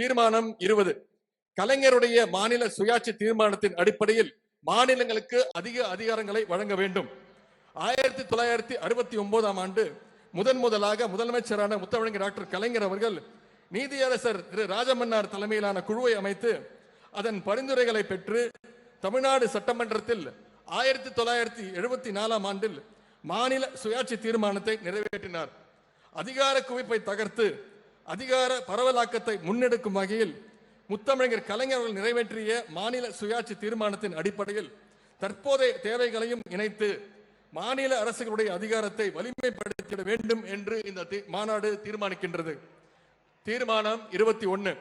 தீர்மானம் 20. கலைஞருடைய மாநில சுயாட்சி தீர்மானத்தின் அடிப்படையில் மாநிலங்களுக்கு அதிக அதிகாரங்களை வழங்க வேண்டும். 1969ஆம் ஆண்டு முதலாக முதலமைச்சரான முத்தமிழர் டாக்டர் கலைஞர் அவர்கள் நீதியரசர் திரு ராஜமன்னார் தலைமையிலான குழுவை அமைத்து அதன் பரிந்துரைகளை பெற்று தமிழ்நாடு சட்டமன்றத்தில் 1974ஆம் ஆண்டில் மாநில சுயாட்சி தீர்மானத்தை நிறைவேற்றினார். அதிகார குவிப்பை தகர்த்து அதிகார பரவலாக்கத்தை முன்னெடுக்கும் வகையில் முத்தமிழர் கலைஞர்கள் நிறைவேற்றிய மாநில சுயாட்சி தீர்மானத்தின் அடிப்படையில் தற்போதைய தேவைகளையும் இணைத்து மாநில அரசுகளுடைய அதிகாரத்தை வலிமைப்படுத்திட வேண்டும் என்று இந்த மாநாடு தீர்மானிக்கின்றது. தீர்மானம் 21.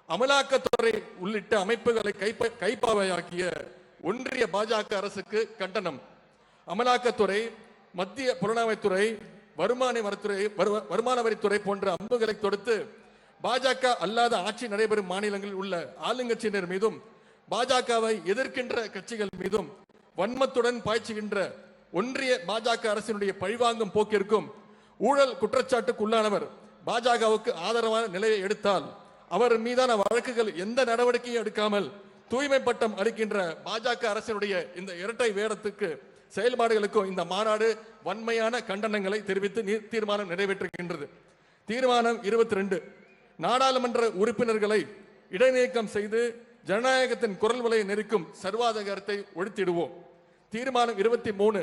அமலாக்கத்துறை உள்ளிட்ட அமைப்புகளை கைப்பாவையாக்கிய ஒன்றிய பாஜக அரசுக்கு கண்டனம். அமலாக்கத்துறை, மத்திய புலனாய்வுத்துறை, வருமான வரித்துறை போன்ற அம்புகளை தொடுத்து பாஜக அல்லாத ஆட்சி நடைபெறும் மாநிலங்களில் உள்ள ஆளுங்கட்சியினர் மீதும் பாஜகவை எதிர்க்கின்ற கட்சிகள் மீதும் வன்மத்துடன் பாய்ச்சுகின்ற ஒன்றிய பாஜக அரசினுடைய பழிவாங்கும் போக்கிற்கும் ஊழல் குற்றச்சாட்டுக்கு உள்ளானவர் பாஜகவுக்கு ஆதரவான நிலையை எடுத்தால் அவர் மீதான வழக்குகள் எந்த நடவடிக்கையும் எடுக்காமல் தூய்மை பட்டம் அளிக்கின்ற பாஜக அரசினுடைய இந்த இரட்டை வேடத்துக்கு செயல்பாடுகளுக்கும் இந்த மாநாடு வன்மையான கண்டனங்களை தெரிவித்து தீர்மானம் நிறைவேற்றுகின்றது. தீர்மானம் 22. நாடாளுமன்ற உறுப்பினர்களை இடைநீக்கம் செய்து ஜனநாயகத்தின் குரல் வலையை நெருக்கும் சர்வாதிகாரத்தை ஒழித்திடுவோம். தீர்மானம் 23.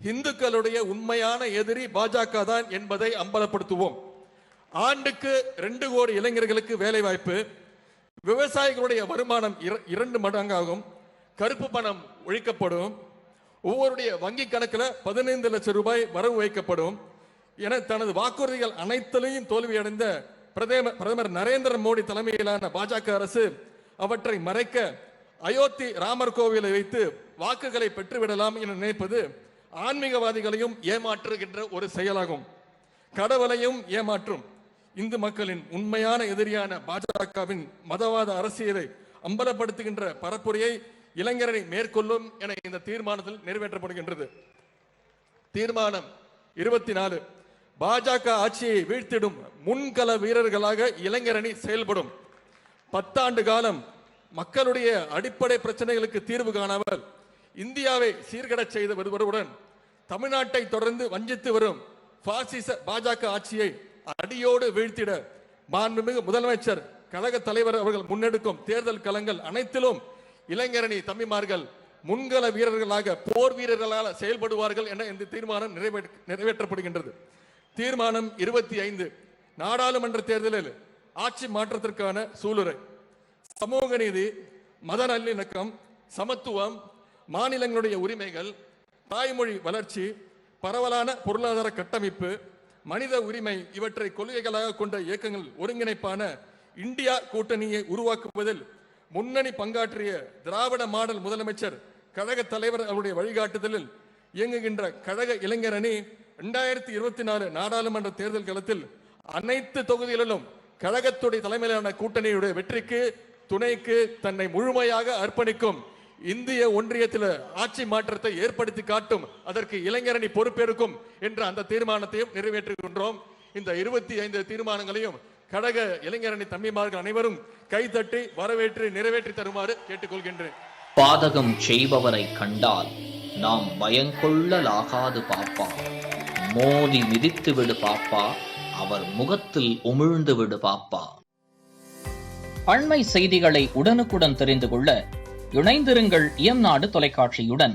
இந்துக்களுடைய உண்மையான எதிரி பாஜக தான் என்பதை அம்பலப்படுத்துவோம். ஆண்டுக்கு 2 கோடி இளைஞர்களுக்கு வேலை வாய்ப்பு, விவசாயிகளுடைய வருமானம் 2 மடங்காகும், கருப்பு பணம் ஒழிக்கப்படும், ஒவ்வொருடைய வங்கி கணக்கில் 15 லட்சம் ரூபாய் வரவு வைக்கப்படும் என தனது வாக்குறுதிகள் அனைத்திலையும் தோல்வியடைந்த பிரதமர் நரேந்திர மோடி தலைமையிலான பாஜக அரசு அவற்றை மறைக்க அயோத்தி ராமர் கோவிலை வைத்து வாக்குகளை பெற்றுவிடலாம் என நினைப்பது ஆன்மீகவாதிகளையும் ஏமாற்றுகின்ற ஒரு செயலாகும். கடவுளையும் ஏமாற்றும் இந்து மக்களின் உண்மையான எதிரியான பாஜகவின் மதவாத அரசியலை அம்பலப்படுத்துகின்ற பரப்புரையை இளைஞரை மேற்கொள்ளும் என இந்த தீர்மானத்தில் நிறைவேற்றப்படுகின்றது. தீர்மானம் 24. பாஜக ஆட்சியை வீழ்த்திடும் முன்கள வீரர்களாக இளைஞரணி செயல்படும். 10 ஆண்டு காலம் மக்களுடைய அடிப்படை பிரச்சனைகளுக்கு தீர்வு காணாமல் இந்தியாவை சீர்கடச் செய்து வருவதுடன் தமிழ்நாட்டை தொடர்ந்து வஞ்சித்து வரும் பாசிச பாஜக ஆட்சியை அடியோடு வீழ்த்திட மாண்புமிகு முதலமைச்சர் கழக தலைவர் அவர்கள் முன்னெடுக்கும் தேர்தல் களங்கள் அனைத்திலும் இளைஞரணி தம்பிமார்கள் முன்கள வீரர்களாக போர் வீரர்களாக செயல்படுவார்கள் என இந்த தீர்மானம் நிறைவேற்றப்படுகின்றது. தீர்மானம் 25. நாடாளுமன்ற தேர்தலில் ஆட்சி மாற்றத்திற்கான சூளுரை. சமூக நீதி, மத நல்லிணக்கம், சமத்துவம், மாநிலங்களுடைய உரிமைகள், தாய்மொழி வளர்ச்சி, பரவலான பொருளாதார கட்டமைப்பு, மனித உரிமை இவற்றை கொள்கைகளாக கொண்ட இயக்கங்கள் ஒருங்கிணைப்பான இந்தியா கூட்டணியை உருவாக்குவதில் முன்னணி பங்காற்றிய திராவிட மாடல் முதலமைச்சர் கழக தலைவர் அவருடைய வழிகாட்டுதலில் இயங்குகின்ற கழக இளைஞர் அணி 2024 நாடாளுமன்ற தேர்தல் களத்தில் அனைத்து தொகுதிகளிலும் கழகத்துடைய தலைமையிலான கூட்டணியுடைய வெற்றிக்கு துணைக்கு தன்னை முழுமையாக அர்ப்பணிக்கும். இந்திய ஒன்றியத்தில் ஆட்சி மாற்றத்தை ஏற்படுத்தி காட்டும், அதற்கு இளைஞரணி பொறுப்பேற்கும் என்ற அந்த தீர்மானத்தையும் நிறைவேற்றுகின்றோம். இந்த 25 தீர்மானங்களையும் கழக இளைஞரணி தம்பிமார்கள் அனைவரும் கைதட்டி வரவேற்று நிறைவேற்றி தருமாறு கேட்டுக்கொள்கின்றேன். பாதகம் செய்பவரை கண்டால் நாம் பயங்கொள்ளலாகாது பாப்பா, மோதி மிதித்து விடு பாப்பா, அவர் முகத்தில் உமிழ்ந்து விடு பாப்பா. அண்மை செய்திகளை உடனுக்குடன் தெரிந்து கொள்ள இணைந்திருங்கள் இயம்நாடு தொலைக்காட்சியுடன்.